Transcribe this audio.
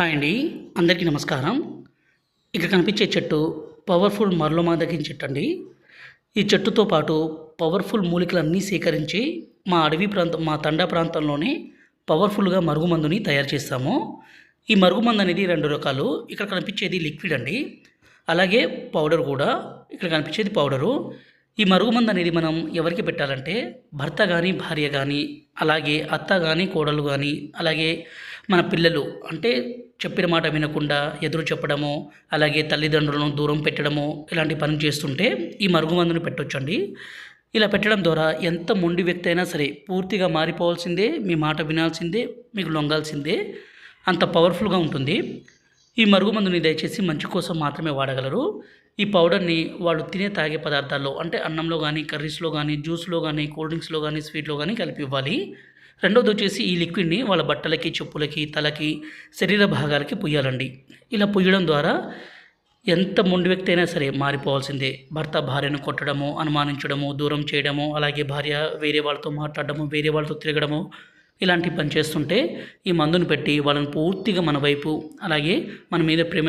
Hi అండి. అందరికీ నమస్కారం. ఇక్కడ కనిపించే చెట్టు పవర్‌ఫుల్ మరలోమాదగిన చెట్టు అండి. ఈ చెట్టుతో పాటు పవర్‌ఫుల్ మూలికలన్నీ సేకరించి మా తండా ప్రాంతంలోనే పవర్‌ఫుల్‌గా మరుగుమందుని తయారు చేస్తాము. ఈ మరుగుమందు అనేది 2 రకాలు. ఇక్కడ కనిపించేది లిక్విడ్ అండి. అలాగే పౌడర్ కూడా. ఇక్కడ కనిపించేది పౌడరు. ఈ మరుగుమందు అనేది మనం ఎవరికి పెట్టాలంటే భర్త గానీ, భార్య గానీ, అలాగే అత్త గానీ, కోడలు గానీ, అలాగే మన పిల్లలు అంటే చెప్పిన మాట వినకుండా ఎదురు చెప్పడము, అలాగే తల్లిదండ్రులను దూరం పెట్టడము, ఇలాంటి పనులు చేస్తుంటే ఈ మరుగుమందుని పెట్టొచ్చండి. ఇలా పెట్టడం ద్వారా ఎంత మొండి వ్యక్తి అయినా సరే పూర్తిగా మారిపోవాల్సిందే, మీ మాట వినాల్సిందే, మీకు లొంగాల్సిందే. అంత పవర్‌ఫుల్‌గా ఉంటుంది. ఈ మరుగుమందుని దయచేసి మంచి కోసం మాత్రమే వాడగలరు. ఈ పౌడర్‌ని వాళ్ళు తాగే పదార్థాల్లో అంటే అన్నంలో గానీ, కర్రీస్‌లో గానీ, జ్యూస్‌లో గానీ, కూల్ డ్రింక్స్‌లో గానీ, స్వీట్‌లో గానీ కలిపి ఇవ్వాలి. రెండోదొచ్చేసి ఈ లిక్విడ్‌ని వాళ్ళ బట్టలకి, చెప్పులకి, తలకి, శరీర భాగాలకి పుయ్యాలండి. ఇలా పుయ్యడం ద్వారా ఎంత మొండి వ్యక్తి అయినా సరే మారిపోవాల్సిందే. భర్త భార్యను కొట్టడము, అనుమానించడము, దూరం చేయడము, అలాగే భార్య వేరే వాళ్ళతో మాట్లాడడము, వేరే వాళ్ళతో తిరగడము, ఇలాంటి పని చేస్తుంటే ఈ మందుని పెట్టి వాళ్ళని పూర్తిగా మన వైపు, అలాగే మన మీద ప్రేమ